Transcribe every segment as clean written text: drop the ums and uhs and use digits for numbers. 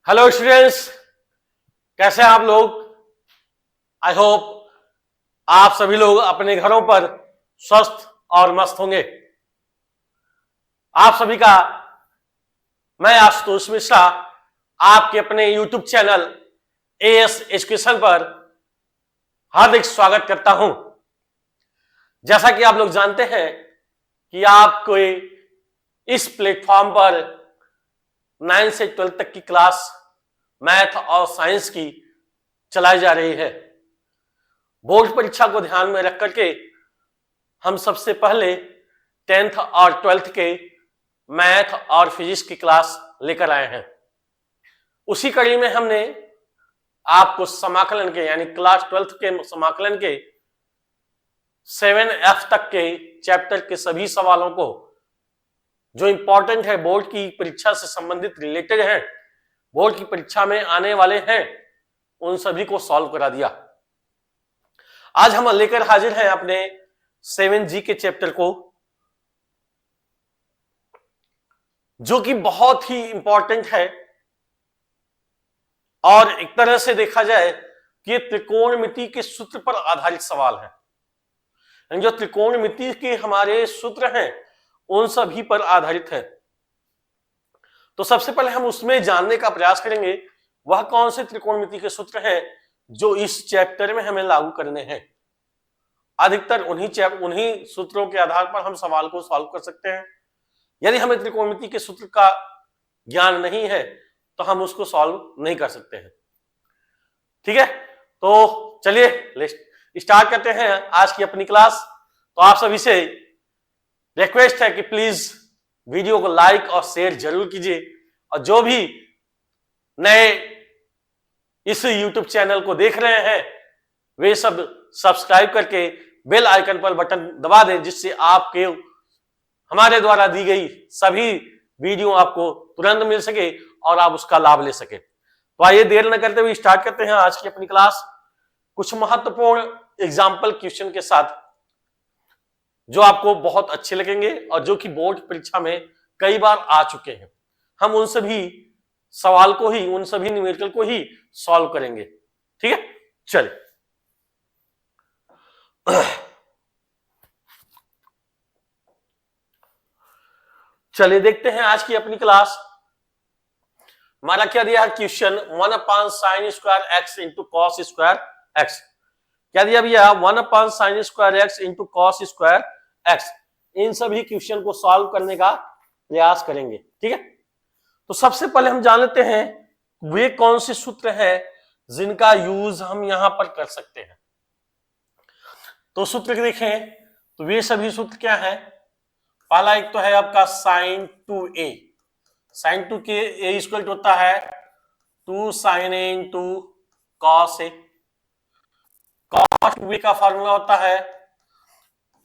Hello students, कैसे हैं आप लोग। आई होप आप सभी लोग अपने घरों पर स्वस्थ और मस्त होंगे। आप सभी का मैं आशुतोष मिश्रा आपके अपने यूट्यूब चैनल एएस एजुकेशन पर हार्दिक स्वागत करता हूं। जैसा कि आप लोग जानते हैं कि आपको इस प्लेटफॉर्म पर 9 से 12 तक की क्लास मैथ और साइंस की चलाई जा रही है। बोर्ड परीक्षा को ध्यान में रख करके हम सबसे पहले 10th और 12th के मैथ और फिजिक्स की क्लास लेकर आए हैं। उसी कड़ी में हमने आपको समाकलन के यानी क्लास 12th के समाकलन के 7F तक के चैप्टर के सभी सवालों को जो इंपॉर्टेंट है, बोर्ड की परीक्षा से संबंधित रिलेटेड है, बोर्ड की परीक्षा में आने वाले हैं, उन सभी को सॉल्व करा दिया। आज हम लेकर हाजिर हैं अपने 7G के चैप्टर को, जो कि बहुत ही इंपॉर्टेंट है और एक तरह से देखा जाए कि ये त्रिकोणमिति के सूत्र पर आधारित सवाल है। जो त्रिकोणमिति के हमारे सूत्र हैं उन सभी पर आधारित है। तो सबसे पहले हम उसमें जानने का प्रयास करेंगे वह कौन से त्रिकोणमिति के सूत्र हैं जो इस चैप्टर में हमें लागू करने हैं। अधिकतर उन्हीं सूत्रों के आधार पर हम सवाल को सॉल्व कर सकते हैं। यदि हमें त्रिकोणमिति के सूत्र का ज्ञान नहीं है तो हम उसको सॉल्व नहीं कर सकते हैं। ठीक है, तो चलिए स्टार्ट करते हैं आज की अपनी क्लास। तो आप सभी से रिक्वेस्ट है कि प्लीज वीडियो को लाइक और शेयर जरूर कीजिए, और जो भी नए इस YouTube चैनल को देख रहे हैं वे सब सब्सक्राइब करके बेल आइकन पर बटन दबा दें, जिससे आपके हमारे द्वारा दी गई सभी वीडियो आपको तुरंत मिल सके और आप उसका लाभ ले सके। तो आइए देर न करते हुए स्टार्ट करते हैं आज की अपनी क्लास कुछ महत्वपूर्ण एग्जाम्पल क्वेश्चन के साथ, जो आपको बहुत अच्छे लगेंगे और जो कि बोर्ड परीक्षा में कई बार आ चुके हैं। हम उन सभी सवाल को ही, उन सभी न्यूमेरिकल को ही सॉल्व करेंगे। ठीक है, चलिए चलिए देखते हैं आज की अपनी क्लास। हमारा क्या दिया है question, 1/sin² x into cos square x. क्या दिया भैया, 1/sin² x into cos square x. इन सभी क्वेश्चन को सॉल्व करने का प्रयास करेंगे। ठीक है, तो सबसे पहले हम जान लेते हैं वे कौन से सूत्र हैं जिनका यूज हम यहां पर कर सकते हैं। तो सूत्र देखें तो वे सभी सूत्र क्या है। पहला एक तो है आपका sin 2a। sin 2a equal to होता है 2sin a into cos A. cos 2a का फॉर्मूला होता है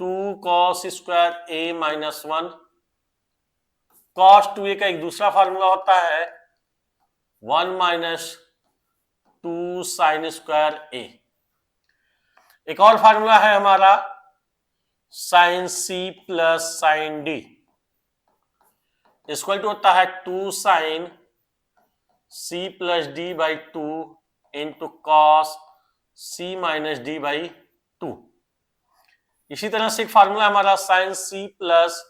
2 cos square a minus 1। cos 2a का एक दूसरा फॉर्मूला होता है 1 माइनस 2 sin स्क्वायर a। एक और फार्मूला है हमारा sin c plus sin d equal to होता है 2 sin c plus d by 2 into cos c minus d by 2। इसी तरह से एक फार्मूला हमारा sin c plus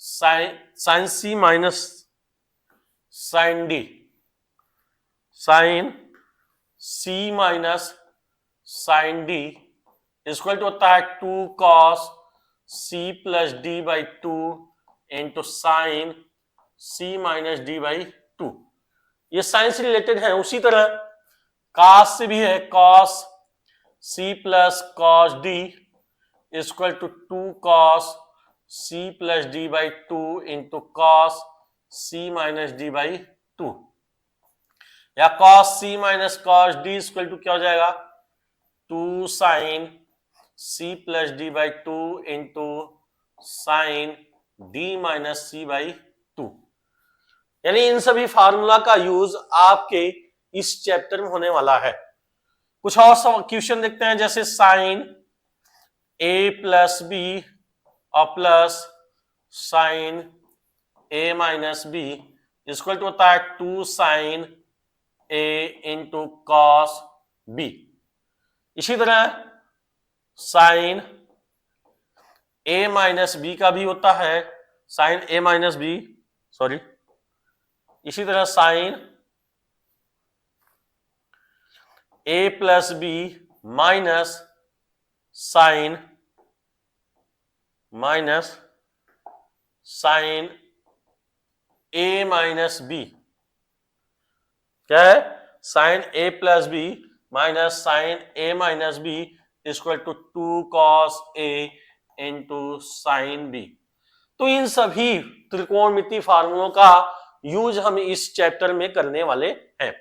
sin c minus sin d, sin c minus sin d equal to होता है 2 cos c plus d by 2 into sine c minus d by 2। ये sign से related है। उसी तरह cos से भी है, cos c plus cos d equal to 2 cos c plus d by 2 into cos c minus d by 2, या cos c minus cos d equal to क्या हो जाएगा 2 sin c plus d by 2 into sine d minus c by 2। यानी इन सभी formula का use आपके इस chapter में होने वाला है। कुछ और क्वेश्चन देखते हैं, जैसे साइन a प्लस b और plus sine a minus b equal to होता है 2 sin a into cos b. इसी तरह साइन ए माइनस बी का भी होता है, sine a minus b, sorry, इसी तरह sine a plus b minus sine a minus b, क्या है, sine a plus b minus sine a minus b equal to 2 cos a into sine b. तो इन सभी त्रिकोणमिति फार्मूलों का यूज हम इस चैप्टर में करने वाले हैं।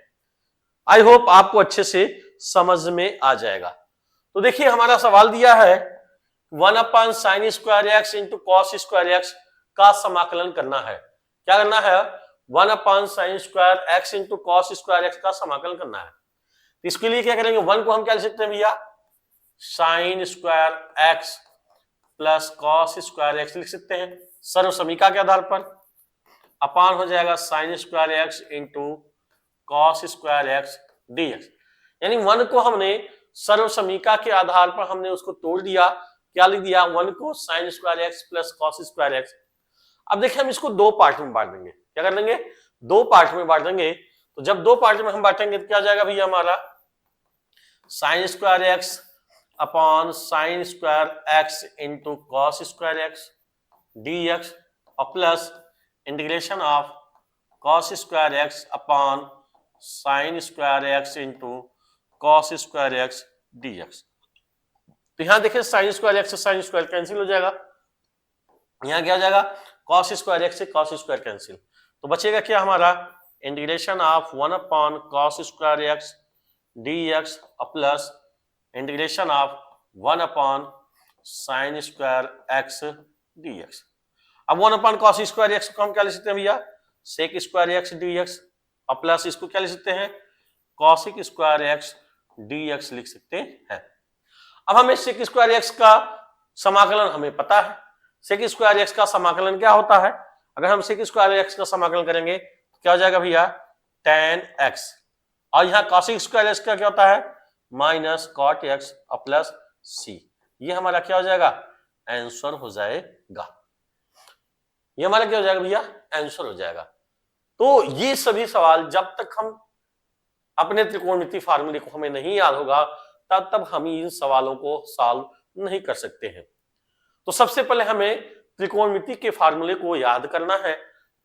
आई होप आपको अच्छे से समझ में आ जाएगा। तो देखिए हमारा सवाल दिया है 1/sin² x into cos² x का समाकलन करना है। क्या करना है? 1/sin² x into cos² x का समाकलन करना है। तो इसके लिए क्या करेंगे, 1 को हम क्या लिख सकते हैं भैया, sin² x plus cos² x लिख सकते हैं सर्व समीका के आधार पर, अपान हो जाएगा sin² x into cos² x dx। यानी 1 को हमने सर्व समीका के आधार पर हमने उसको तोड़ दिया, क्या लिख दिया, 1 को sin² x plus cos² x। अब देखिए हम इसको दो पार्ट में बांट देंगे। क्या कर देंगे, दो पार्ट में बांट देंगे। तो जब दो पार्ट में हम बांटेंगे तो क्या जाएगा भैया हमारा sin² x upon sin² x into cos² x dx और plus integration of cos² x upon sin² x into cos² x dx। तो यहां देखिए sin² x से sin² कैंसिल हो जाएगा, यहां क्या हो जाएगा, cos² x से cos² कैंसिल, तो बचेगा क्या हमारा integration of 1/cos² x dx और plus integration of 1/sin² x dx। अब 1/cos² x को हम क्या लिख सकते हैं भैया, sec² x dx और प्लस इसको क्या लिख सकते हैं, cosec² x dx लिख सकते हैं। अब हमें sec² x का समाकलन हमें पता है, sec² x का समाकलन क्या होता है, अगर हम sec² x का समाकलन करेंगे तो क्या हो जाएगा भैया tan x, और यहाँ cosec² x का क्या होता है माइनस cot x और प्लस c। ये हमारा क्या हो जाएगा, आंसर हो जाएगा, ये हमारा क्या हो जाएगा भैया, आंसर हो जाएगा। तो ये सभी सवाल जब तक हम अपने त्रिकोणमिति फार्मूले को हमें नहीं याद होगा तब तक हम इन सवालों को सॉल्व नहीं कर सकते हैं। तो सबसे पहले हमें त्रिकोणमिति के फार्मूले को याद करना है,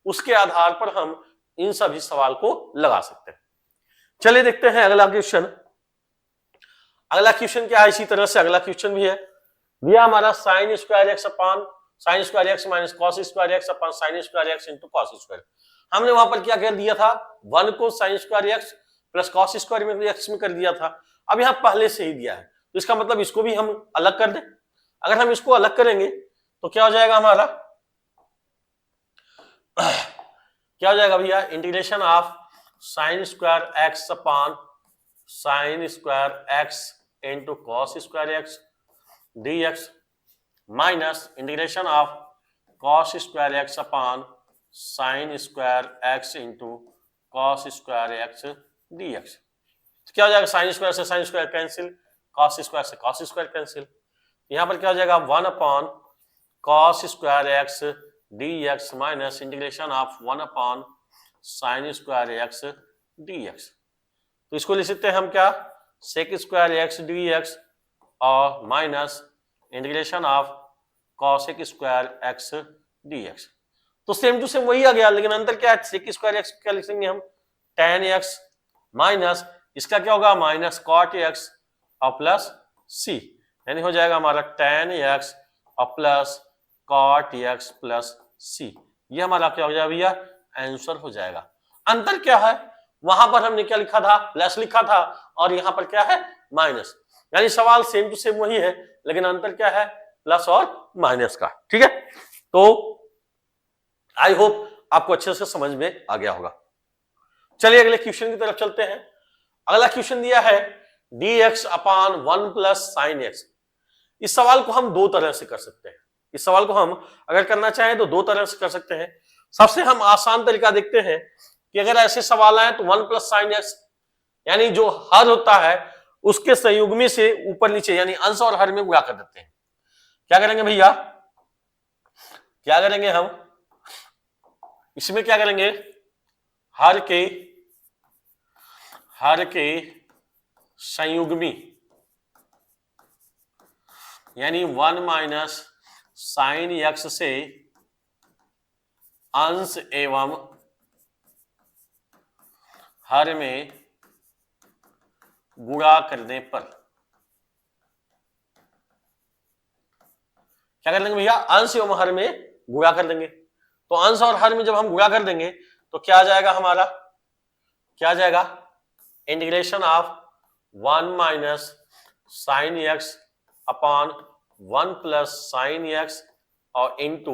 उसके आधार पर हम इन सभी सवाल को लगा सकते हैं। चलिए देखते हैं अगला क्वेश्चन। अगला क्वेश्चन क्या है, इसी तरह से अगला क्वेश्चन भी है, दिया हमारा sin² x upon sin² x minus cos² x upon sin² x into cos²। हमने वहां पर क्या कर दिया था, 1 को sin² x प्लस cos² में x में कर दिया था। अब यहाँ पहले से ही दिया है तो इसका मतलब इसको भी हम अलग कर दें। अगर हम इसको अलग करेंगे तो क्या हो जाएगा हमारा, क्या हो जाएगा भैया, integration of sin² x upon sin² x into cos² x dx minus integration of cos² x upon sin² x into cos² x dx। तो क्या हो जाएगा, sin² से sin² कैंसिल, cos² से cos² कैंसिल, यहां पर क्या हो जाएगा 1/cos² x dx minus integration of 1/sin² x dx। तो इसको लिख सकते हैं हम क्या, sec² x dx और minus integration of cosec² x dx। तो सेम टू सेम वही आ गया, लेकिन अंतर क्या है, sec² x क्या लिखेंगे हम tan x माइनस इसका क्या होगा माइनस cot x और प्लस c, यानी हो जाएगा हमारा tan x और plus cot x plus c। ये हमारा क्या हो जाएगा भैया, आंसर हो जाएगा। अंतर क्या है, वहां पर हमने क्या लिखा था, प्लस लिखा था, और यहां पर क्या है माइनस, यानी सवाल सेम टू सेम वही है, लेकिन अंतर क्या है, प्लस और माइनस का। ठीक है, तो आई होप आपको अच्छे से समझ में आ गया होगा। चलिए अगले क्वेश्चन की तरफ चलते हैं। अगला क्वेश्चन दिया है dx upon 1 plus sine x। इस सवाल को हम दो तरह से कर सकते हैं, इस सवाल को हम अगर करना चाहें तो दो तरह से कर सकते हैं। सबसे हम आसान तरीका देखते हैं कि अगर ऐसे सवाल आए तो 1 प्लस साइन x यानी जो हर होता है उसके संयुग्मी से ऊपर नीचे यानी अंश और हर में गुणा कर देते हैं। क्या करेंगे भैया, क्या करेंगे हम इसमें, क्या करेंगे, हर के संयुग्मी यानी 1 माइनस साइन एक्स से अंश एवं हर में गुणा करने पर क्या कर देंगे भैया, अंश एवं हर में गुणा कर देंगे। तो अंश और हर में जब हम गुणा कर देंगे तो क्या आ जाएगा हमारा, क्या आ जाएगा, integration of 1 minus sine x upon 1 plus sine x और इंटू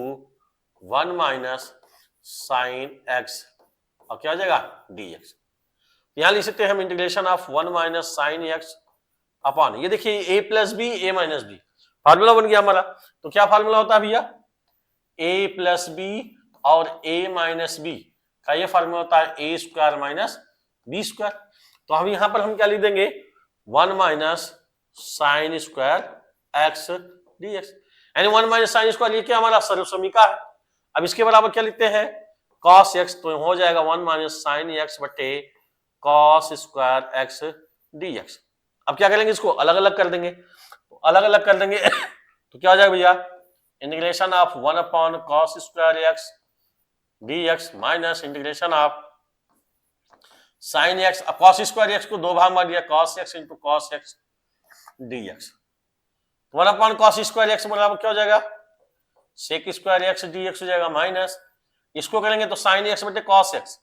1 माइनस साइन एक्स और क्या हो जाएगा dx। यहां लिख सकते हैं हम integration of 1 minus sine x upon, ये देखिए a plus b a minus b, formula बन गया हमारा। तो क्या फार्मूला होता है भैया, a प्लस बी और a माइनस बी का ये फार्मूला होता है a square minus b square. तो हम यहां पर हम क्या लिख देंगे, 1 minus sine square x dx, यानी 1 माइनस साइन स्क्वायर ये क्या हमारा सर्वसमीका है। अब इसके बराबर क्या लिखते हैं, cos x, तो हो जाएगा 1 माइनस साइन एक्स बटे cos स्क्वायर एक्स dx। अब क्या करेंगे, इसको अलग अलग कर देंगे, तो अलग अलग कर देंगे तो क्या हो जाएगा भैया, integration of 1 upon cos square x dx minus integration of sine x, cos square x को दो भाग में दिया, cos x into cos x dx। 1 upon cos square x बराबर क्या हो जाएगा, sec स्क्वायर एक्स dx हो जाएगा, माइनस इसको करेंगे तो sin x बटे cos x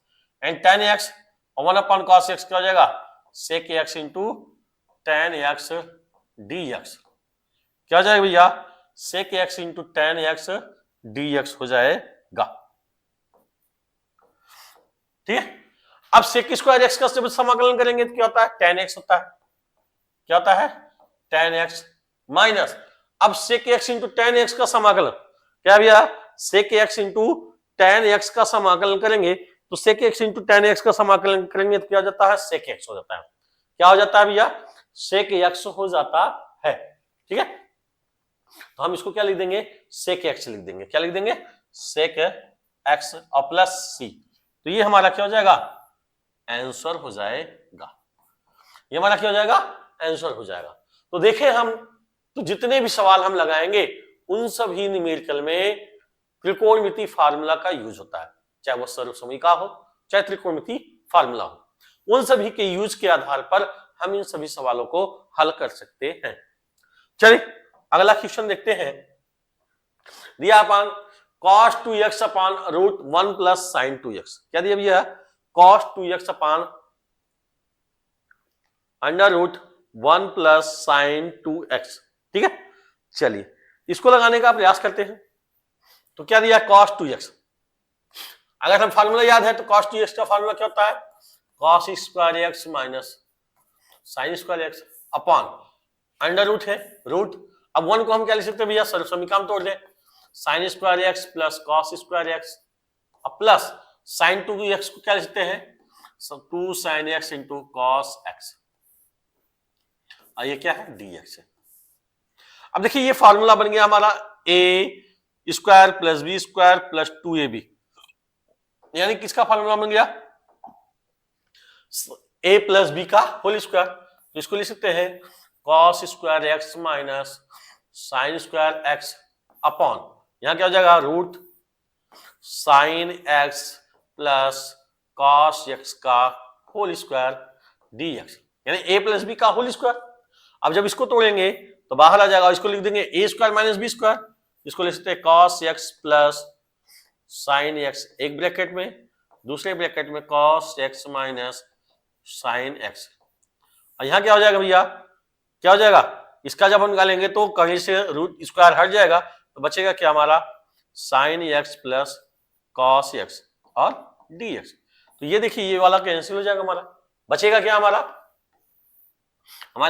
and tan x और 1 अपॉन cos x क्या हो जाएगा, sec x into tan x dx। क्या हो जाएगा भैया, sec x into tan x dx हो जाएगा। ठीक है, अब sec स्क्वायर x का जब समाकलन करेंगे तो क्या होता है, tan x होता है, क्या होता है tan x माइनस, अब sec x into tan x का समाकलन क्या भैया, sec x into tan x का समाकलन करेंगे तो sec x into tan x का समाकलन करेंगे तो क्या हो जाता है, sec x हो जाता है। क्या हो जाता है भैया, sec x हो जाता है। ठीक है, तो हम इसको क्या लिख देंगे, sec x लिख देंगे, क्या लिख देंगे, sec x और प्लस c, तो ये हमारा क्या हो जाएगा, आंसर हो जाएगा, ये हमारा क्या हो जाएगा, आंसर हो जाएगा। तो देखें हम, तो जितने भी सवाल हम लगाएंगे उन सभी न्यूमेरिकल में त्रिकोणमिति फार्मूला का यूज होता है, चाहे वो सर्वसमीका हो चाहे त्रिकोणमिति फार्मूला हो, उन सभी के यूज के आधार पर हम इन सभी सवालों को हल कर सकते हैं। चलिए अगला क्वेश्चन देखते हैं, दिया अपन cos 2x upon root 1 plus sine 2x, क्या दिया भैया, cos 2x upon under root 1 plus sine 2x। ठीक है, चलिए इसको लगाने का प्रयास करते हैं। तो क्या दिया, cos 2x, अगर हम फार्मूला याद है तो cos 2x का फार्मूला क्या होता है, cos square x minus sine square x upon under root है रूट, अब 1 को हम क्या लिख सकते हैं भैया, सर्वसमीका में तोड़ दें, sign square x plus cos square x plus sine 2x को क्या लिख सकते हैं, 2 sine x into cos x, और ये क्या है dx है। अब देखिए ये फार्मूला बन गया हमारा a square plus b square plus 2ab, यानी किसका फार्मूला बन गया, a प्लस बी का होल स्क्वायर। तो इसको लिख सकते हैं cos square x minus sine square x upon, यहां क्या हो जाएगा, root sine x plus cos x का होल स्क्वायर dx, यानी a प्लस बी का होल स्क्वायर। अब जब इसको तोड़ेंगे तो बाहर आ जाएगा, इसको लिख देंगे a square minus b square, इसको लिख सकते हैं cos x plus sine x, एक ब्रैकेट में, दूसरे ब्रैकेट में cos x minus sine x, और यहां क्या हो जाएगा भैया, क्या हो जाएगा, इसका जब हम निकालेंगे तो कहीं से रूट स्क्वायर हट जाएगा तो बचेगा क्या हमारा, sine x plus cos x और dx। तो ये देखिए ये वाला कैंसिल हो जाएगा, हमारा बचेगा क्या, हमारा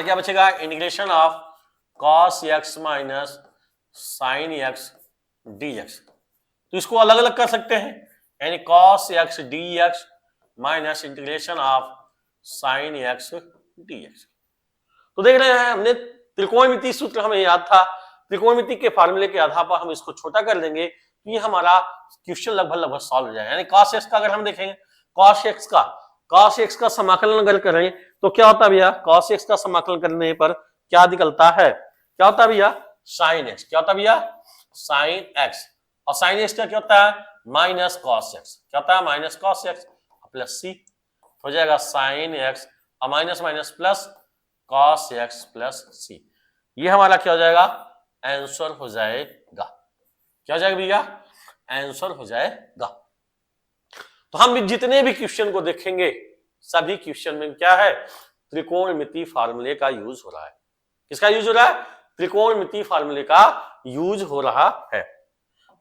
क्या बचेगा, integration of cos x minus sine x dx। तो इसको अलग अलग कर सकते हैं, यानी cos x dx minus integration of sine x dx। तो देख रहे हैं हमने त्रिकोणमिति सूत्र हमें याद था, त्रिकोणमिति के फार्मूले के आधार पर हम इसको छोटा कर देंगे तो ये हमारा क्वेश्चन लगभग सॉल्व हो जाएगा। यानी cos x का अगर हम देखेंगे, cos x का समाकलन अगर करें तो क्या होता है भैया, cos x का समाकलन करने पर क्या निकलता है, क्या होता है भैया, sin x। क्या होता है भैया, sin x। और sin x का क्या होता है, माइनस cos x। क्या होता है, minus cos x plus c। हो जाएगा sin x और minus minus plus cos x plus c। ये हमारा क्या हो जाएगा, आंसर हो जाएगा। क्या हो जाएगा भैया, आंसर हो जाएगा। तो हम जितने भी क्वेश्चन को देखेंगे सभी क्वेश्चन में क्या है, त्रिकोणमिति फार्मूले का यूज हो रहा है। किसका यूज हो रहा है, त्रिकोणमिति फार्मूले का यूज हो रहा है।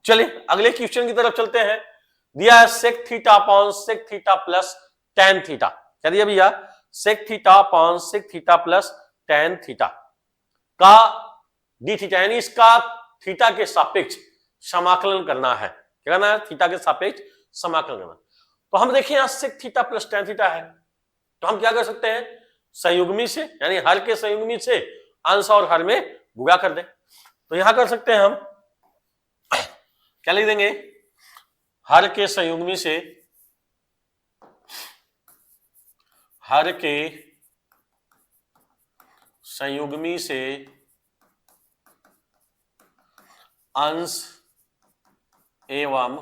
चलिए अगले क्वेश्चन की तरफ चलते हैं। दिया है sec theta upon sec theta plus tan theta. क्या दिया भैया, sec theta upon sec theta plus tan theta का डी थीटा, यानी इसका थीटा के सापेक्ष समाकलन करना है। क्या करना है, थीटा के सापेक्ष समाकलन करना। तो हम देखिए यहां sec theta plus tan theta है, तो हम क्या कर सकते हैं, संयुग्मी से यानी हर के संयुग्मी से अंश और हर में गुणा कर दें। तो यहां कर सकते हैं हम, क्या लिख देंगे, हर के संयुग्मी से, हर के संयुग्मी से अंश एवं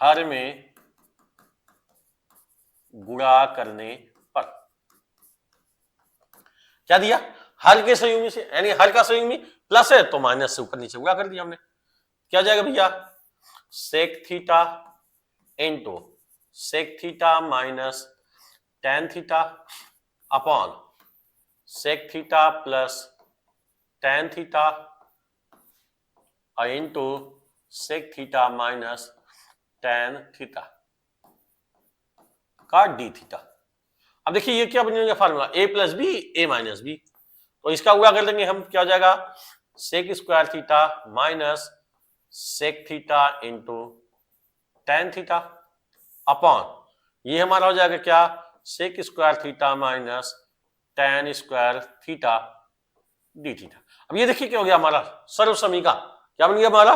हर में गुणा करने पर। क्या दिया, हर के संयुग्मी से, यानी हर का संयुग्मी प्लस है तो माइनस से ऊपर नीचे गुणा कर दिया हमने। क्या जाएगा भैया, sec theta into sec theta minus tan theta upon sec theta plus tan theta और into sec theta minus tan theta का डी थीटा। अब देखिए ये क्या बनेगा formula, a plus b a minus b. तो इसका गुणा कर देंगे हम, क्या हो जाएगा, sec square theta minus sec theta into tan theta upon ये हमारा हो जाएगा क्या, sec square theta minus tan square theta d theta. अब ये देखिए क्या हो गया हमारा, सर्वसमीका। क्या बन गया हमारा,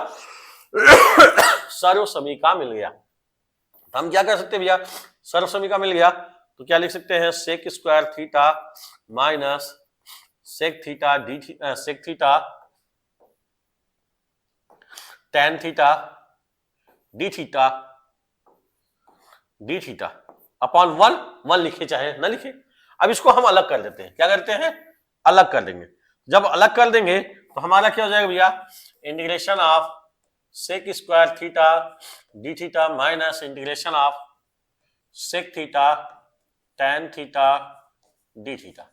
सर्वसमीका मिल गया। तो हम क्या कर सकते हैं भैया, सर्वसमीका मिल गया तो क्या लिख सकते हैं, sec square theta minus sec theta d sec theta tan theta d theta upon 1 लिखे चाहे ना लिखे। अब इसको हम अलग कर देते हैं, क्या करते हैं, अलग कर देंगे। जब अलग कर देंगे तो हमारा क्या हो जाएगा भैया, integration of sec square theta d theta minus integration of sec theta tan theta d theta.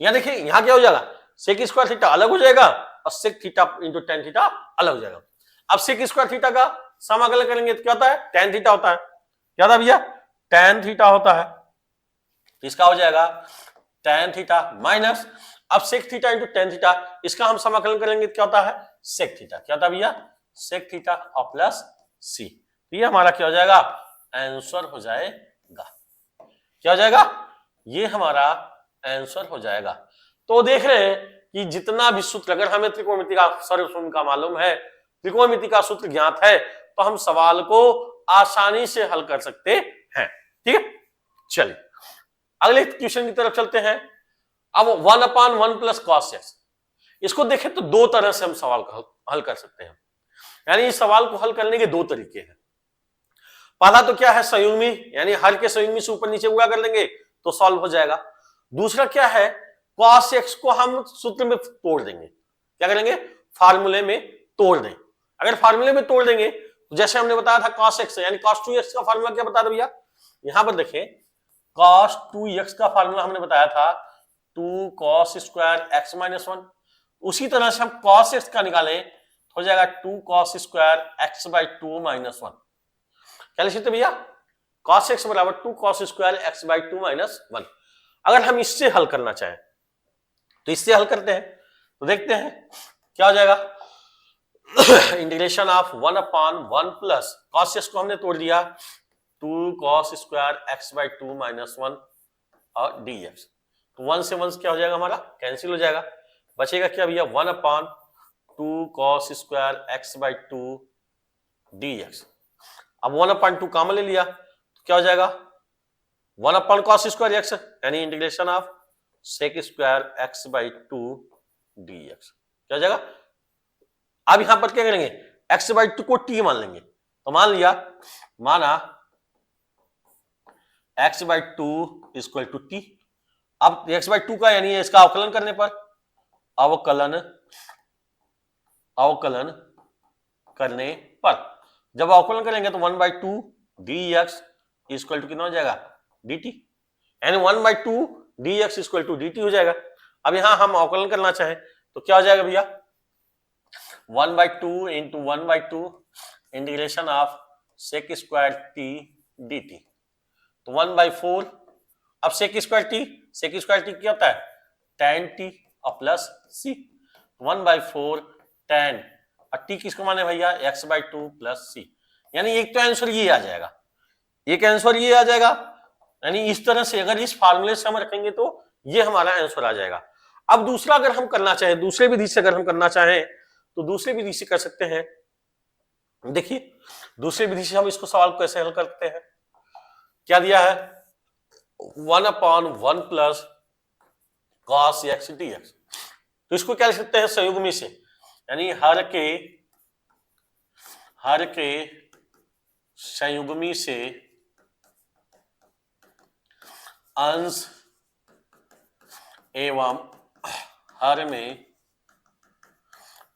यहां देखिए यहां क्या हो जाएगा, सेक स्क्वायर थीटा अलग हो जाएगा और sec theta into tan theta अलग हो जाएगा। अब सेक स्क्वायर थीटा का समाकलन करेंगे तो क्या होता है, tan थीटा होता है। क्या था भैया, tan थीटा होता है। इसका हो जाएगा tan थीटा माइनस, अब sec theta into tan theta, इसका हम समाकलन करेंगे तो क्या होता है, सेक थीटा। क्या होता है भैया, सेक थीटा और प्लस सी। तो ये हमारा क्या हो जाएगा, आंसर हो जाएगा। क्या हो जाएगा, ये हमारा आंसर हो जाएगा। तो देख रहे हैं कि जितना भी सूत्र, अगर हमें त्रिकोणमिति का सर्वसमीका मालूम है, त्रिकोणमिति का सूत्र ज्ञात है, तो हम सवाल को आसानी से हल कर सकते हैं। ठीक है, चलिए अगले क्वेश्चन की तरफ चलते हैं। अब 1/1 प्लस cos x, इसको देखें तो दो तरह से हम सवाल को हल कर सकते हैं। यानी इस सवाल को हल करने के दो तरीके हैं। पहला तो क्या है, संयुग्मी, यानी हर के संयुग्मी से ऊपर नीचे गुणा कर देंगे तो सॉल्व हो जाएगा। दूसरा क्या है, cos x को हम सूत्र में तोड़ देंगे। क्या करेंगे, फार्मूले में तोड़ दें। अगर फार्मूले में तोड़ देंगे तो जैसे हमने बताया था cos x, यानी cos 2x का फार्मूला क्या बता दो भैया, यहां पर देखें cos 2x का फार्मूला हमने बताया था 2 cos स्क्वायर x माइनस 1। उसी तरह से हम cos x का निकालें तो हो जाएगा 2 cos square x by 2 minus 1। क्या लिख सकते भैया, cos x बराबर 2 cos square x by 2 minus 1। अगर हम इससे हल करना चाहें तो इससे हल करते हैं, तो देखते हैं क्या हो जाएगा। Integration of 1/1 plus cos x को हमने तोड़ दिया 2 cos square x by 2 minus 1 और dx। तो 1 से 1 क्या हो जाएगा हमारा, कैंसिल हो जाएगा। बचेगा क्या भैया, 1 upon 2 cos square x by 2 dx। अब 1 अपॉन 2 कॉमन ले लिया तो क्या हो जाएगा, 1 अपॉन cos स्क्वायर x यानी integration of sec square x by 2 dx। क्या हो जाएगा, अब यहां पर क्या करेंगे, x बाई 2 को t मान लेंगे। तो मान लिया, माना x by 2 equal to t। अब x बाई 2 का यानी इसका अवकलन करने पर, अवकलन करने पर जब अवकलन करेंगे तो 1 बाई 2 dx इक्वल टू कितना हो जाएगा, dt। यानी 1 by 2 dx equal to dt हो जाएगा। अब यहां हम अवकलन करना चाहें तो क्या हो जाएगा भैया, 1 by 2 into 1 by 2 integration of sec square t dt। तो 1 बाई 4, अब सेक स्क्वायर t क्या होता है, tan t और प्लस c। 1 बाई 4 tan और t किसको माने भैया, x बाई 2 प्लस c। यानी एक तो आंसर ये आ जाएगा, एक आंसर ये आ जाएगा। यानी इस तरह से अगर इस फार्मूले से हम रखेंगे तो ये हमारा आंसर आ जाएगा। अब दूसरा अगर हम करना चाहें, दूसरे विधि से अगर हम करना चाहें तो दूसरे विधि से कर सकते हैं। देखिए दूसरे विधि से हम इसको सवाल को कैसे हल करते हैं, क्या दिया है, 1 upon 1 plus cos x dx। तो इसको क्या लिख सकते हैं, संयुग्मी से, यानी हर के संयुग्मी से अंश एवं हर में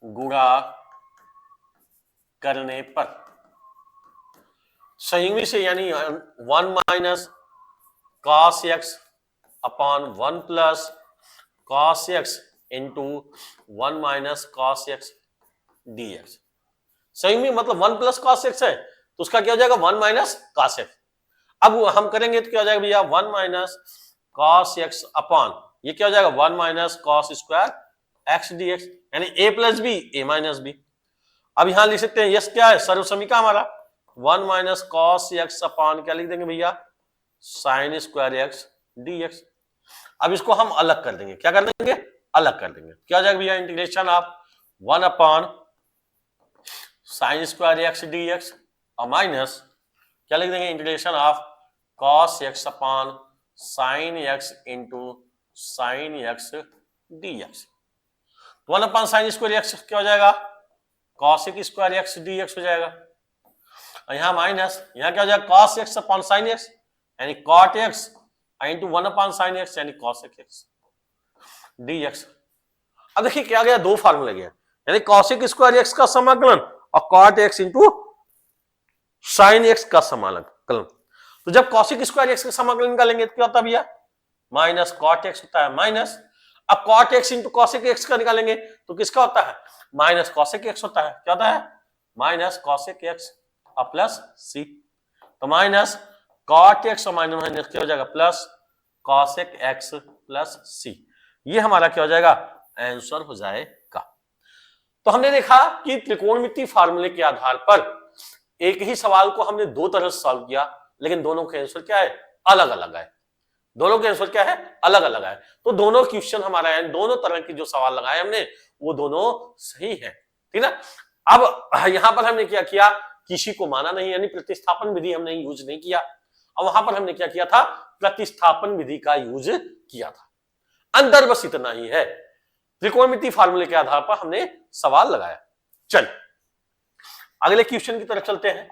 गुणा करने पर, संयुग्मी से यानी 1 minus cos x upon 1 plus cos x into 1 minus cos x dx। संयुग्मी मतलब 1 प्लस cos x है तो उसका क्या हो जाएगा, 1 माइनस cos x। अब हम करेंगे तो क्या हो जाएगा भैया, 1 माइनस cos x अपॉन ये क्या हो जाएगा, 1 minus cos square x dx, यानी a plus b a minus b. अब यहां लिख सकते हैं यस क्या है, सर्वसमीका हमारा 1 माइनस cos x अपॉन क्या लिख देंगे भैया, sin स्क्वायर x dx। अब इसको हम अलग कर देंगे, क्या कर देंगे, अलग कर देंगे। क्या हो जाएगा भैया, integration of 1 upon sin square x dx और माइनस क्या लिख देंगे, integration of cos x upon sin x into sin x dx। 1 upon sin square x क्या हो जाएगा, cos स्क्वायर x dx हो जाएगा। और यहां माइनस, यहां क्या हो जाएगा, cos x upon sin x यानी cot x into 1 upon sin x यानी cos x dx। अब देखिए क्या गया, दो फार्मूले गया, यानी cos स्क्वायर x का समाकलन और cot x into sin x का समाकलन। तो जब cos स्क्वायर x का समाकलन निकालेंगे तो क्या होता है भैया, माइनस cot x होता है, माइनस अब cot x into cos x का निकालेंगे तो किसका होता है, माइनस cos x होता है। क्या होता है, माइनस cos x और प्लस c। तो माइनस cot x और माइनस माइनस क्या हो जाएगा, plus cos x plus c। ये हमारा क्या हो जाएगा, आंसर हो जाएगा। तो हमने देखा कि त्रिकोणमितीय फार्मूले के आधार पर एक ही सवाल को हमने दो तरह से सॉल्व किया, लेकिन दोनों के आंसर क्या है, अलग अलग है। दोनों के आंसर क्या है, अलग अलग है। तो दोनों क्वेश्चन हमारा है, दोनों तरह के जो सवाल लगाए हमने वो दोनों सही है, ठीक ना। अब यहां पर हमने क्या किया, किसी को माना नहीं, यानी प्रतिस्थापन विधि हमने यूज नहीं किया। और वहां पर हमने क्या किया था, प्रतिस्थापन विधि का यूज किया था। अंतर बस इतना ही है, त्रिकोणमितीय फार्मूले के आधार पर हमने सवाल लगाया। चल अगले क्वेश्चन की तरफ चलते हैं।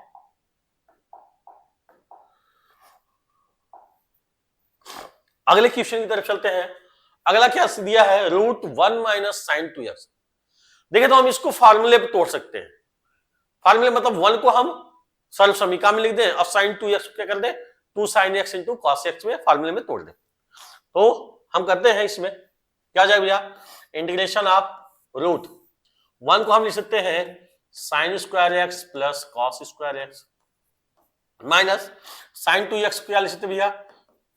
अगले क्वेश्चन की तरफ चलते हैं। अगला क्या दिया है, रूट 1 माइनस साइन 2x। देखिए तो हम इसको फार्मूले पे तोड़ सकते हैं। फार्मूले मतलब 1 को हम सर्व समीकरण में लिख दें और साइन 2x क्या कर दें, 2 sine x into cos x में फार्मूले में तोड़ दें। तो हम करते हैं, इसमें क्या जाएगा भैया, इंटीग्रेशन ऑफ रूट 1 को हम लिख सकते हैं sine square x plus cos square x minus sine 2x क्या लिख सकते भैया,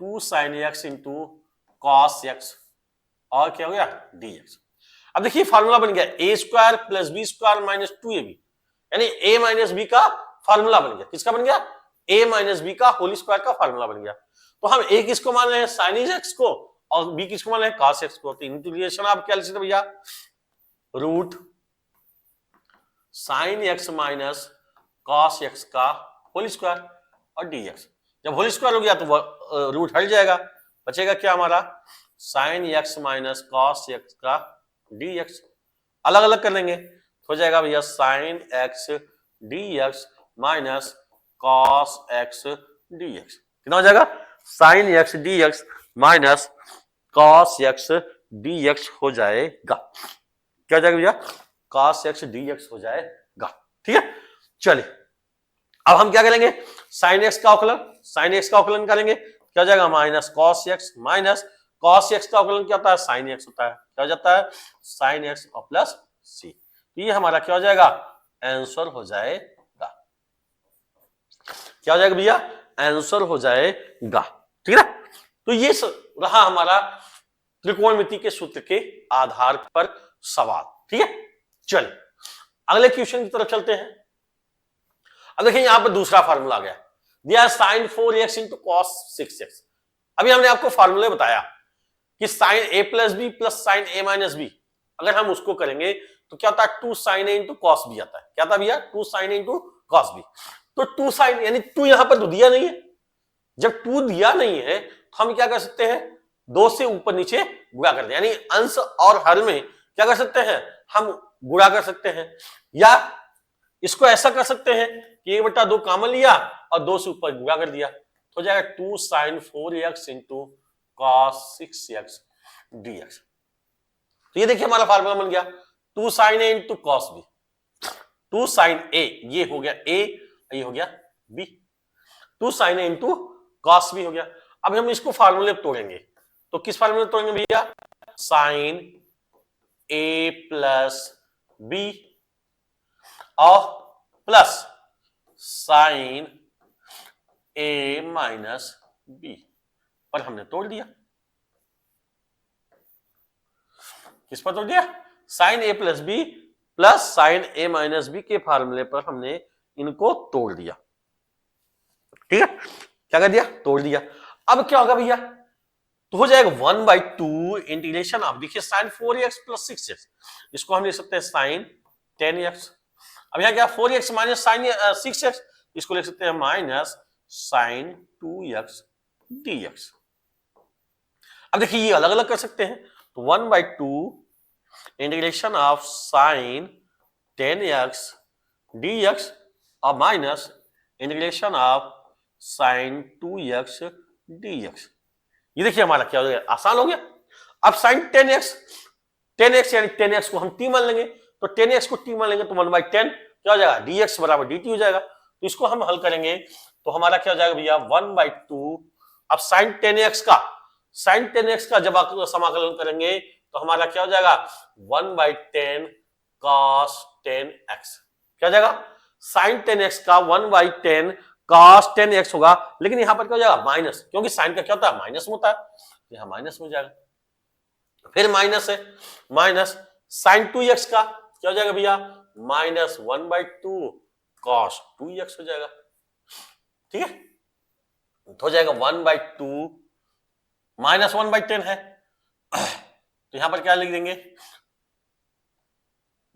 2 sine x into cos x और क्या हो गया dx। अब देखिए फार्मूला बन गया a square plus b square minus 2ab, यानी a माइनस बी का फार्मूला बन गया। किसका बन गया, a माइनस बी का होल स्क्वायर का फार्मूला बन गया। तो हम a किसको मान रहे हैं, साइन एक्स को, और b किसको मान रहे हैं, कॉस एक्स को। तो इंटीग्रेशन आप क्या लिख सकते भैया, root sine x minus cos x का होल स्क्वायर और dx। जब होल स्क्वायर हो गया तो रूट हट जाएगा, बचेगा क्या हमारा, sine x minus cos x का dx। अलग अलग कर लेंगे तो हो जाएगा भैया sine x dx minus cos x dx। कितना हो जाएगा, sine x dx minus cos x dx हो जाएगा। क्या हो जाएगा भैया, कॉस एक्स dx हो जाएगा। ठीक है, चलिए अब हम क्या करेंगे, साइन एक्स का अवकलन करेंगे। क्या हो जाएगा, minus cos x, minus cos x का अवकलन क्या होता है, साइन एक्स होता है। क्या हो जाता है, साइन एक्स और प्लस सी। ये हमारा क्या हो जाएगा, आंसर हो जाएगा। क्या हो जाएगा भैया, आंसर हो जाएगा। ठीक है ना, तो ये रहा हमारा त्रिकोणमिति के सूत्र के आधार पर सवाल। ठीक है, चलिए अगले क्वेश्चन की तरफ चलते हैं। अब देखिए यहां पर दूसरा फार्मूला आ गया, दिया sign 4x into cos 6x। अभी हमने आपको फार्मूले बताया कि sine a plus b plus sine a minus b, अगर हम उसको करेंगे तो क्या होता है, 2 sine a into cos b आता है। क्या था भैया, 2 sine a into cos b. तो 2 साइन यानी 2 यहां पर तो दिया नहीं है, जब 2 दिया नहीं है तो हम क्या कर सकते हैं, 2 से ऊपर नीचे गुणा कर दें, यानी अंश और हर में क्या कर सकते हैं, हम गुणा कर सकते हैं। या इसको ऐसा कर सकते हैं कि 1/2 कॉमन लिया और 2 से ऊपर गुणा कर दिया, तो हो जाएगा 2 sign 4x into cos 6x dx। तो ये देखिए हमारा फार्मूला बन गया, 2 sine a into cos b, 2 sine a, ये हो गया a, ये हो गया b, 2 sine a into cos b हो गया। अब हम इसको फार्मूले तोड़ेंगे, तो किस फार्मूले तोड़ेंगे भैया, साइन a प्लस बी और plus sine a minus b पर हमने तोड़ दिया। किस पर तोड़ दिया, sine a plus b plus sine a minus b के फार्मूले पर हमने इनको तोड़ दिया। ठीक है, क्या कर दिया, तोड़ दिया। अब क्या होगा भैया, तो हो जाएगा 1/2 इंटीग्रेशन ऑफ, देखिए साइन 4x प्लस 6x, इसको हम लिख सकते हैं साइन 10x। अब यहां क्या 4x माइनस साइन 6x, इसको लिख सकते हैं माइनस साइन 2x dx। अब देखिए ये अलग अलग कर सकते हैं, तो 1/2 integration of sine 10x dx और minus integration of sine 2x dx। ये देखिए हमारा क्या हो गया, आसान हो गया। अब साइन 10x यानी 10x को हम t मान लेंगे, तो 10x को t मान लेंगे तो 1/10 क्या हो जाएगा, dx बराबर dt हो जाएगा। तो इसको हम हल करेंगे तो हमारा क्या हो जाएगा भैया, 1/2। अब साइन 10x का जब आप समाकलन करेंगे तो हमारा क्या हो जाएगा, 1/10 cos 10x। क्या हो जाएगा, साइन 10x का 1/10 cos 10x होगा, लेकिन यहां पर क्या हो जाएगा, माइनस, क्योंकि साइन का क्या होता है, माइनस में होता है, तो यहां माइनस में हो जाएगा। फिर माइनस है, माइनस साइन 2x का क्या हो जाएगा भैया, माइनस 1/2 cos 2x हो जाएगा। ठीक है, तो हो जाएगा 1/2 माइनस 1/10 है, तो यहां पर क्या लिख देंगे,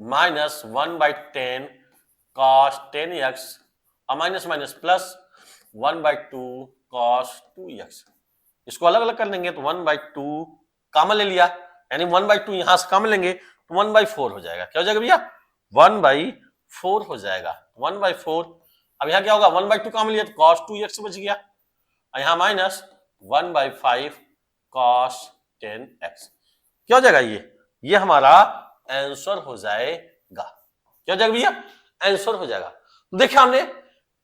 माइनस 1/10 cos 10x और minus minus plus 1/2 cos 2x। इसको अलग अलग कर लेंगे तो 1/2 कॉमन ले लिया, यानी 1/2 यहां से कॉमन लेंगे तो 1/4 हो जाएगा। क्या हो जाएगा भैया, 1/4 हो जाएगा, 1/4। अब यहां क्या होगा, 1/2 कॉमन लिया तो cos 2x बच गया, और यहां माइनस 1/5 cos 10x। क्या हो जाएगा, ये हमारा आंसर हो जाएगा। क्या हो जाएगा भैया, आंसर हो जाएगा। तो देखिए हमने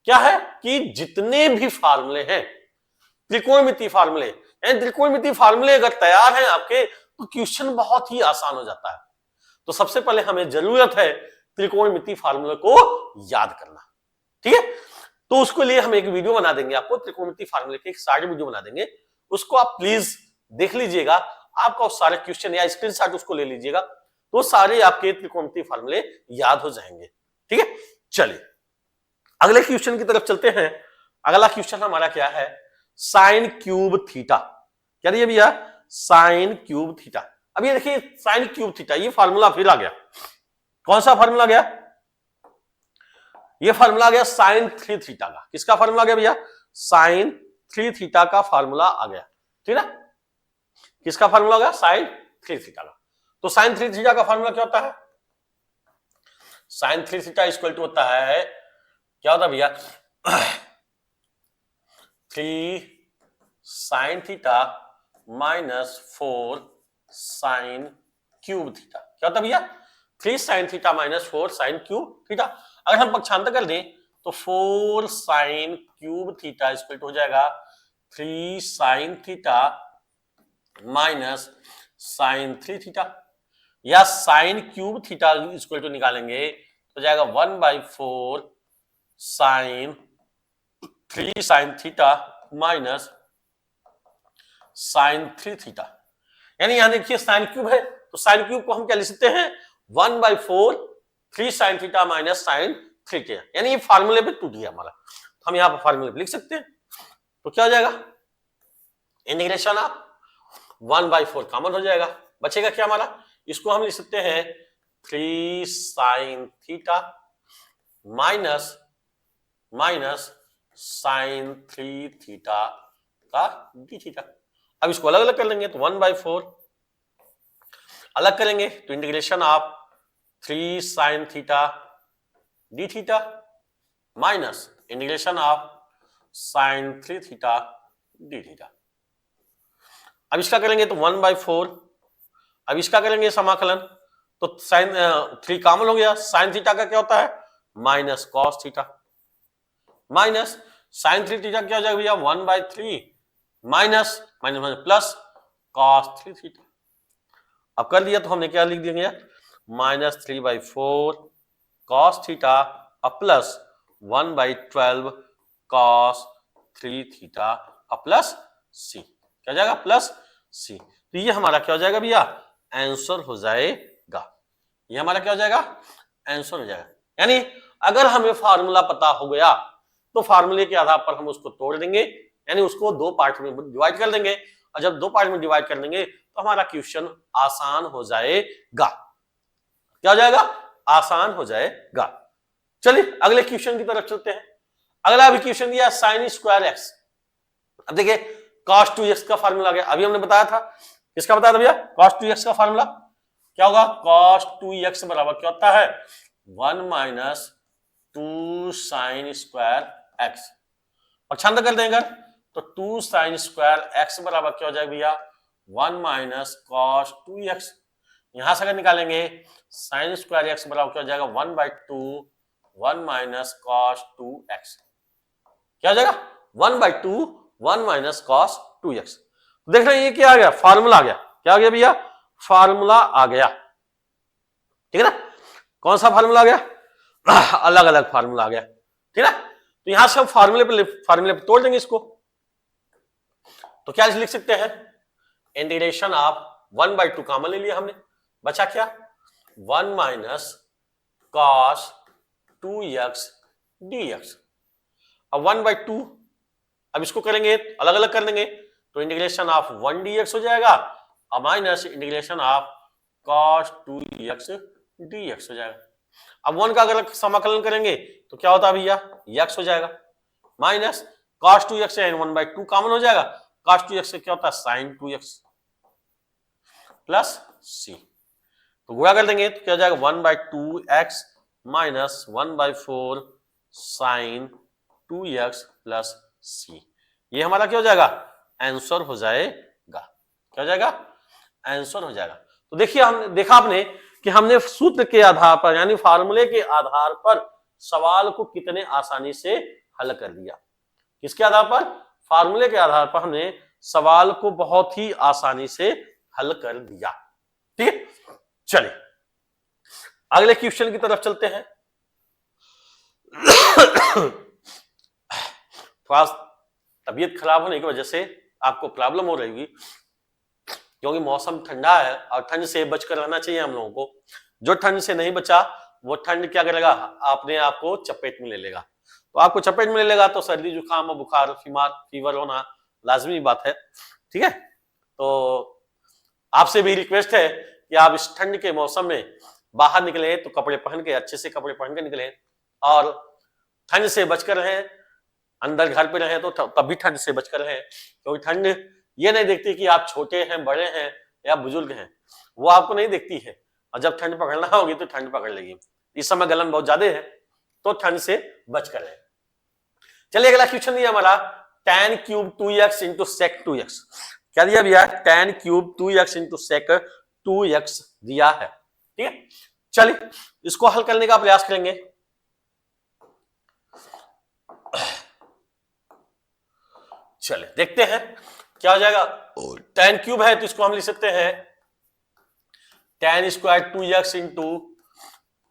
क्या है कि जितने भी फार्मूले हैं त्रिकोणमिति फार्मूले, यानी त्रिकोणमिति फार्मूले अगर तैयार हैं आपके तो क्वेश्चन बहुत ही आसान हो जाता है। तो सबसे पहले हमें जरूरत है त्रिकोणमिति फार्मूले को याद करना। ठीक है, तो उसके लिए हम एक वीडियो बना देंगे आपको, त्रिकोणमिति फार्मूले के एक सारे वीडियो बना देंगे, उसको आप प्लीज देख लीजिएगा। आपका सारे क्वेश्चन या स्क्रीनशॉट उसको ले लीजिएगा, तो सारे आपके त्रिकोणमिति फार्मूले याद हो जाएंगे। ठीक है, चलिए अगले क्वेश्चन की तरफ चलते हैं। अगला क्वेश्चन हमारा क्या है, साइन क्यूब थीटा। क्या दिया भैया, साइन क्यूब थीटा। अब ये देखिए साइन क्यूब थीटा, ये फार्मूला फिर आ गया। कौन सा फार्मूला गया, ये फार्मूला आ गया साइन 3 थीटा का। किसका फार्मूला आ गया भैया, साइन 3 थीटा का फार्मूला आ गया। ठीक है, किसका फार्मूला आ गया, साइन 3 थीटा का। तो साइन 3 थीटा का फार्मूला क्या होता है, साइन 3 थीटा इक्वल टू होता है, क्या होता है भैया, 3 sine theta minus 4 sine cube theta. क्या होता है भैया, 3 sine theta minus 4 sine cube theta. अगर हम पक्षांतर कर दें तो 4 sine cube theta equal to हो जाएगा 3 sine theta minus sine 3 theta, या sine cube theta equal to निकालेंगे तो जाएगा 1/4 sine 3 sine theta minus sine 3 theta. यानी यहां देखिए साइन क्यूब है, तो साइन क्यूब को हम क्या लिख सकते हैं, 1/4 3 sine theta minus sine 3 theta. यानी ये फार्मूले पे टूट गया हमारा, हम यहां पर फार्मूले पे लिख सकते हैं। तो क्या हो जाएगा, इंटीग्रेशन ऑफ 1/4 कॉमन हो जाएगा, बचेगा क्या हमारा, इसको हम लिख सकते हैं 3 sine theta minus sine 3 theta का डी थीटा। अब इसको अलग अलग कर लेंगे तो 1/4 अलग करेंगे तो integration of 3 sine theta d theta minus integration of sine 3 theta d theta. अब इसका करेंगे तो 1/4, अब इसका करेंगे समाकलन तो साइन 3 कॉमन हो गया, साइन थीटा का क्या होता है minus cos theta, minus sine 3 theta क्या हो जाएगा भैया 1/3 माइनस प्लस कॉस 3 थीटा। अब कर दिया तो हमने क्या लिख दिया, माइनस 3/4 कॉस थीटा अब प्लस 1/12 कॉस 3 थीटा अब प्लस सी, क्या हो जाएगा प्लस सी। तो ये हमारा क्या हो जाएगा भैया, आंसर हो जाएगा, ये हमारा क्या हो जाएगा, आंसर हो जाएगा। यानी अगर हमें फार्मूला पता हो गया तो फार्मूले के आधार पर हम उसको तोड़ देंगे, यानी उसको 2 पार्ट में डिवाइड कर देंगे, और जब 2 पार्ट में डिवाइड कर देंगे तो हमारा क्वेश्चन आसान हो जाएगा। क्या हो जाएगा, आसान हो जाएगा। चलिए अगले क्वेश्चन की तरफ चलते हैं। अगला भी क्वेश्चन दिया साइन स्क्वायर एक्स। अब देखिए cos 2x का फार्मूला आ गया, अभी हमने बताया था, किसका बताया था भैया, cos 2x का फार्मूला क्या होगा, cos 2x बराबर क्या होता है 1 माइनस 2 साइन स्क्वायर एक्स। पक्षांतर कर देंगे तो 2 साइन स्क्वायर एक्स बराबर क्या हो जाएगा भैया 1 माइनस कॉस 2x। यहां से अगर निकालेंगे साइन स्क्वायर एक्स बराबर क्या हो जाएगा 1/2 1 माइनस कॉस 2x, क्या हो जाएगा 1/2 1 माइनस कॉस 2x। देख रहे हैं ये क्या आ गया, फार्मूला आ गया, क्या आ गया भैया, फार्मूला आ गया। ठीक है ना, कौन सा फार्मूला आ गया, अलग अलग फार्मूला आ गया। ठीक है, तो यहां से हम फार्मूले पे तोड़ देंगे इसको, तो क्या लिख सकते हैं, इंटीग्रेशन ऑफ 1/2 कॉमन ले लिया हमने, बचा क्या 1 माइनस कॉस 2x dx। अब 1/2, अब इसको करेंगे अलग अलग कर देंगे तो इंटीग्रेशन ऑफ 1 dx हो जाएगा और minus integration of cos 2x dx हो जाएगा। अब 1 का अगर समाकलन करेंगे तो क्या होता है भैया x हो जाएगा, माइनस cos 2x से 1/2 कॉमन हो जाएगा, cos 2x से क्या होता है sin 2x प्लस c, तो गुणा कर देंगे तो क्या हो जाएगा 1/2x minus 1/4 sin 2x plus c। ये हमारा क्या हो जाएगा, आंसर हो जाएगा। क्या हो जाएगा, आंसर हो जाएगा। तो देखिए हमने देखा आपने कि हमने सूत्र के आधार पर यानी फार्मूले के आधार पर सवाल को कितने आसानी से हल कर दिया। किसके आधार पर, फार्मूले के आधार पर हमने सवाल को बहुत ही आसानी से हल कर दिया। ठीक है, चलिए अगले क्वेश्चन की तरफ चलते हैं। थोड़ा तबीयत खराब होने की वजह से आपको प्रॉब्लम हो रही होगी, क्योंकि मौसम ठंडा है और ठंड से बचकर रहना चाहिए हम लोगों को। जो ठंड से नहीं बचा वो ठंड क्या करेगा, अपने आप को चपेट में ले लेगा। तो आपको चपेट में ले लेगा तो सर्दी जुकाम और बुखार फीवर होना लाजमी बात है। ठीक है, तो आपसे भी रिक्वेस्ट है कि आप इस ठंड के मौसम में बाहर निकले तो कपड़े पहन के, अच्छे से कपड़े पहन के निकले और ठंड से बचकर रहें। अंदर घर पे रहें तो तब भी ठंड से बचकर रहें, क्योंकि ठंड ये नहीं देखती कि आप छोटे हैं, बड़े हैं या बुजुर्ग हैं, वो आपको नहीं देखती है। और जब ठंड पकड़ना होगी तो ठंड पकड़ लेगी। इस समय गलन बहुत ज्यादा है तो ठंड से बचकर रहें। चलिए अगला क्वेश्चन दिया हमारा tan cube 2x into sec 2x। क्या दिया भैया? tan cube 2x into sec 2x दिया है। ठीक है, चलिए इसको हल करने का प्रयास करेंगे। चलिए देखते हैं क्या हो जाएगा। tan क्यूब है तो इसको हम लिख सकते हैं tan square 2x into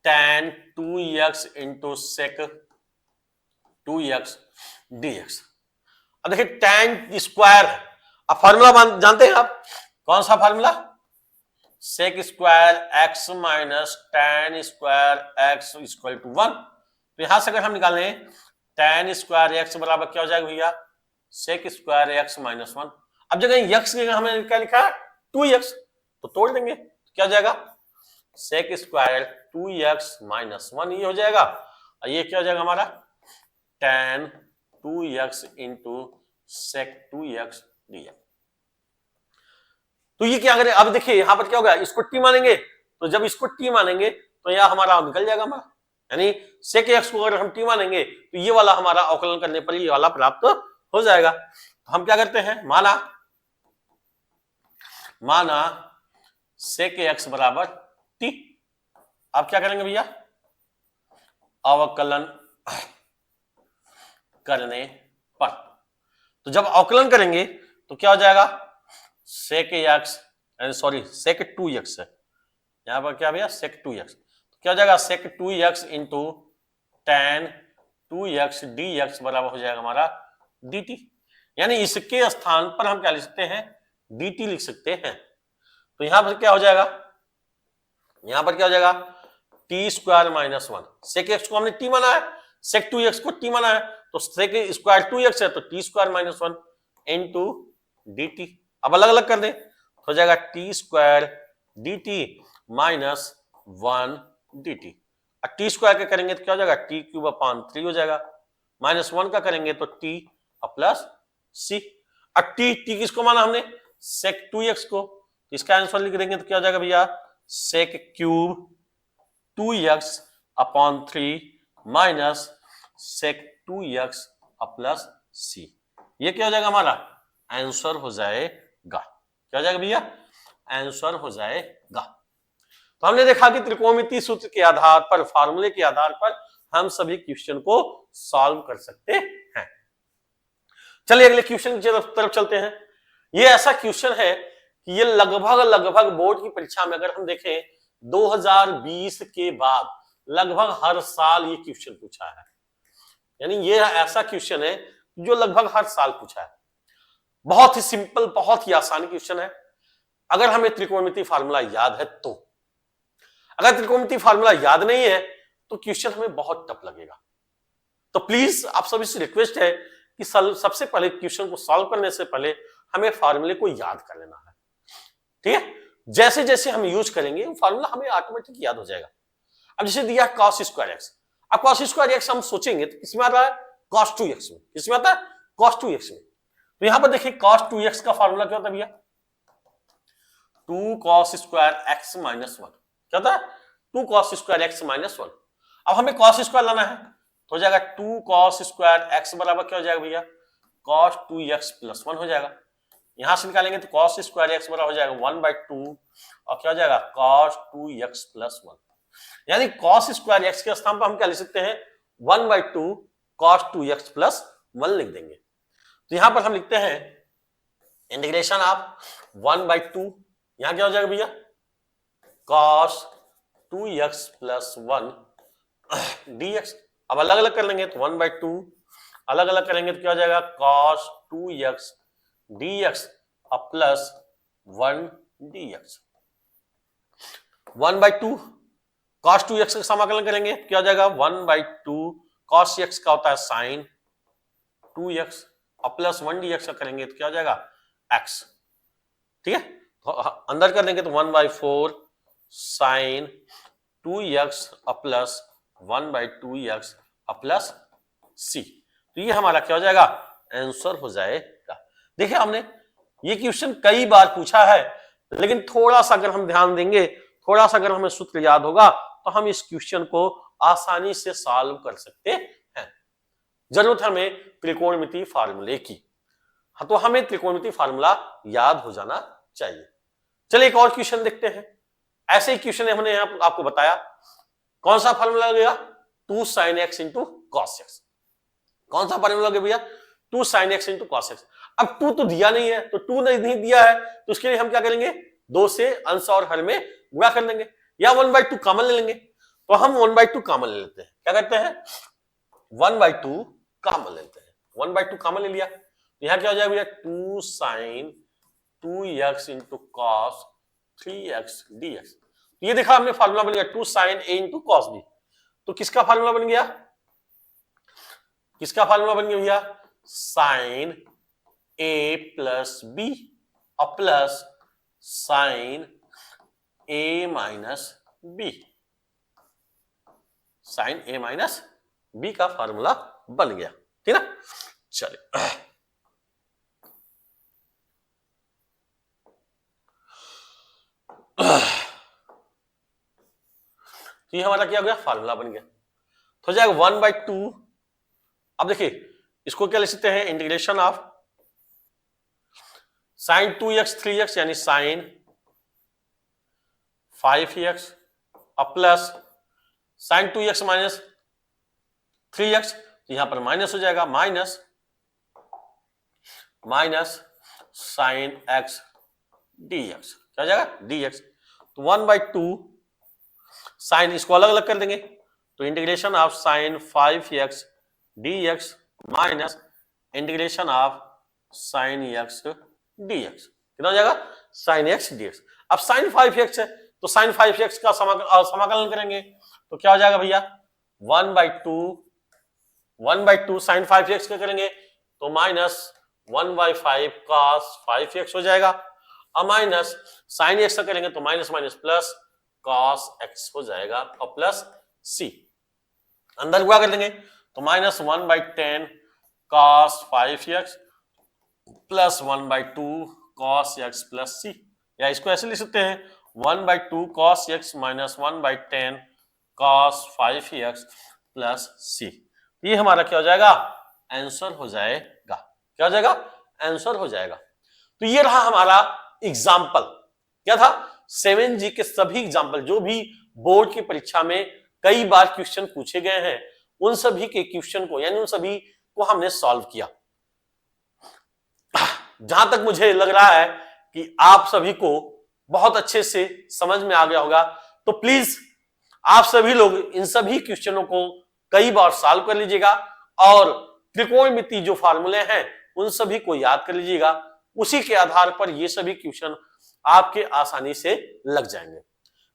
tan 2x into sec 2x dx। अब देखिए tan स्क्वायर, अब फार्मूला जानते हैं आप, कौन सा formula? Sec square x minus tan square x equal to 1। तो यहां से अगर हम निकालें tan स्क्वायर x बराबर क्या हो जाएगा भैया? Sec square x minus 1। अब जगह x की जगह हमने क्या लिखा? 2x, तो तोड़ देंगे तो क्या हो जाएगा? सेक स्क्वायर 2x माइनस 1 ये हो जाएगा, और ये क्या हो जाएगा हमारा? tan 2x into sec 2x dx। तो ये क्या करें? अब देखिए यहां पर क्या होगा, इसको t मानेंगे, तो जब इसको t मानेंगे तो यह हमारा निकल जाएगा हमारा, यानी सेक x को अगर हम t मानेंगे तो ये वाला हमारा अवकलन करने पर ये वाला प्राप्त हो जाएगा। तो हम क्या करते हैं, माना सेक x बराबर t। अब क्या करेंगे भैया? अवकलन करने पर, तो जब अवकलन करेंगे तो क्या हो जाएगा? सेक x सेक 2x है, यहां पर क्या भैया? सेक 2x, तो क्या हो जाएगा? सेक 2x into tan 2x dx बराबर हो जाएगा हमारा dt। यानी इसके स्थान पर हम क्या लिख सकते हैं? dt लिख सकते हैं। तो यहां पर क्या हो जाएगा? यहां पर क्या हो जाएगा? t square minus 1। सेक x को हमने t माना है, सेक 2x को t माना है, तो सेक स्क्वायर 2x है तो t square minus 1 into dt। अब अलग अलग कर दें, हो जाएगा t square dt minus 1 dt। अब t स्क्वायर का करेंगे तो क्या हो जाएगा? t क्यूब अपॉन 3 हो जाएगा, माइनस 1 का करेंगे तो t प्लस c। अब t किसको माना हमने? सेक 2x को, तो इसका आंसर लिख देंगे तो क्या हो जाएगा भैया? Sec cube 2x upon 3 minus sec 2x plus c। ये क्या हो जाएगा हमारा? आंसर हो जाएगा। क्या हो जाएगा भैया? आंसर हो जाएगा। तो हमने देखा कि त्रिकोणमितीय सूत्र के आधार पर, फार्मूले के आधार पर हम सभी क्वेश्चन को सॉल्व कर सकते हैं। चलिए अगले क्वेश्चन की तरफ चलते हैं। ये ऐसा क्वेश्चन है कि ये लगभग बोर्ड की परीक्षा में अगर हम देखें 2020 के बाद लगभग हर साल ये क्वेश्चन पूछा है। यानी ये ऐसा क्वेश्चन है जो लगभग हर साल पूछा है। बहुत ही सिंपल, बहुत ही आसान क्वेश्चन है अगर हमें त्रिकोणमितीय फार्मूला याद है तो। अगर त्रिकोणमितीय फार्मूला याद नहीं है तो क्वेश्चन हमें बहुत टफ लगेगा। तो प्लीज आप सभी से रिक्वेस्ट है कि सबसे पहले क्वेश्चन को सॉल्व करने से पहले हमें फार्मूले को याद कर लेना है। ठीक है, जैसे जैसे हम यूज करेंगे वो फार्मूला हमें ऑटोमेटिक याद हो जाएगा। अब जैसे दिया cos स्क्वायर एक्स, अब cos स्क्वायर एक्स हम सोचेंगे तो किसमें आता है? cos 2x में। किसमें आता है? cos 2x में। तो यहां पर देखिए cos 2x का फार्मूला क्या होता है भैया? 2 cos स्क्वायर एक्स माइनस 1। क्या होता है? 2 cos स्क्वायर एक्स माइनस 1। अब हमें cos स्क्वायर लाना है तो हो जाएगा 2 cos स्क्वायर एक्स बराबर क्या हो जाएगा भैया? cos 2x प्लस 1 हो जाएगा। यहां से निकालेंगे तो cos स्क्वायर एक्स बराबर हो जाएगा 1/2 और क्या हो जाएगा? cos 2x plus 1। यानी cos स्क्वायर एक्स के स्थान पर हम क्या लिख सकते हैं? 1/2 cos 2x प्लस 1 लिख देंगे। तो यहां पर हम लिखते हैं इंटीग्रेशन ऑफ 1/2, यहां क्या हो जाएगा भैया? cos 2x plus 1 dx। अब अलग अलग कर लेंगे तो 1/2, अलग अलग करेंगे तो क्या हो जाएगा? cos 2x dx plus 1 dx। 1/2 cos 2x का समाकलन करेंगे क्या हो जाएगा? 1/2 cos x का होता है sin 2x और प्लस 1 dx का करेंगे तो क्या हो जाएगा x। ठीक है, तो अंदर कर देंगे तो 1/4 sin 2x और प्लस 1/2x और प्लस c। तो ये हमारा क्या हो जाएगा आंसर हो जाएगा। देखिए हमने ये क्वेश्चन कई बार पूछा है, लेकिन थोड़ा सा अगर हम ध्यान देंगे, थोड़ा सा अगर हमें सूत्र याद होगा तो हम इस क्वेश्चन को आसानी से सॉल्व कर सकते हैं। जरूरत हमें त्रिकोणमितीय फार्मूले की, हाँ तो हमें त्रिकोणमितीय फार्मूला याद हो जाना चाहिए। चलिए एक और क्वेश्चन देखते हैं। ऐसे ही क्वेश्चन हमने यहां आपको बताया, कौन सा फार्मूला लगेगा 2 sin x into cos x. कौन सा फार्मूला लगेगा भैया 2 sin x into cos x. अब 2 तो दिया नहीं है, तो 2 नहीं दिया है तो उसके लिए हम क्या करेंगे 2 से अंश और हर में गुणा कर लेंगे या 1/2 कॉमन ले लेंगे। तो हम 1/2 कॉमन ले लेते हैं, क्या करते हैं 1/2 कॉमन ले लेते हैं। 1/2 कॉमन ले लिया तो यहां क्या हो जाएगा भैया 2 sin 2x into cos 3x dx। तो ये देखा हमने फार्मूला बन गया 2 sin a into cos b। तो किसका फार्मूला बन गया, किसका फार्मूला बन गया भैया sin a प्लस b और plus sin a minus b। sin a minus b का फार्मूला बन गया, ठीक ना। चलिए तो ये हमारा क्या हो गया फार्मूला बन गया। तो हो जाएगा 1/2। अब देखिए इसको क्या लिख सकते हैं integration of sin 2x 3x यानी sin 5x और plus sin 2x minus 3x, तो यहां पर माइनस हो जाएगा माइनस sin x dx, क्या हो जाएगा dx। तो 1/2 sin, इसको अलग अलग कर देंगे तो integration of sin 5x dx minus integration of sin x dx, कितना हो जाएगा sin x dx। अब sin 5x है तो sin 5x का समाकलन करेंगे तो क्या हो जाएगा भैया 1/2 sin 5x का करेंगे तो माइनस 1/5 cos 5x हो जाएगा और माइनस sin x का करेंगे तो minus minus plus cos x हो जाएगा और प्लस c। अंदर गुणा कर देंगे तो minus 1/10 cos 5x plus 1/2 cos x plus c, या इसको ऐसे लिख सकते हैं 1/2 cos x minus 1/10 cos 5x plus c। ये हमारा क्या हो जाएगा आंसर हो जाएगा, क्या हो जाएगा आंसर हो जाएगा। तो ये रहा हमारा एग्जाम्पल, क्या था 7G के सभी एग्जाम्पल जो भी बोर्ड की परीक्षा में कई बार क्वेश्चन पूछे गए हैं उन सभी के क्वेश्चन को यानी उन सभी को हमने सॉल्व किया। जहां तक मुझे लग रहा है कि आप सभी को बहुत अच्छे से समझ में आ गया होगा, तो प्लीज आप सभी लोग इन सभी क्वेश्चनों को कई बार सॉल्व कर लीजिएगा और त्रिकोणमिति जो फार्मूले हैं उन सभी को याद कर लीजिएगा। उसी के आधार पर ये सभी क्वेश्चन आपके आसानी से लग जाएंगे।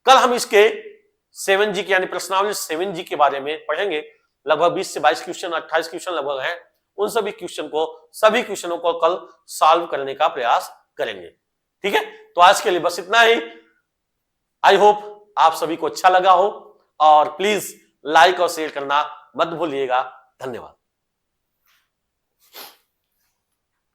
कल हम इसके 7G के यानी प्रश्नावली 7G के बारे में पढ़ेंगे। लगभग 20 से 22 क्वेश्चन 28 क्वेश्चन लगभग हैं। उन सभी क्वेश्चनों को कल सॉल्व करने का प्रयास करेंगे। ठीक है, तो आज के लिए बस इतना ही। आई होप आप सभी को अच्छा लगा हो और प्लीज लाइक और शेयर करना मत भूलिएगा। धन्यवाद।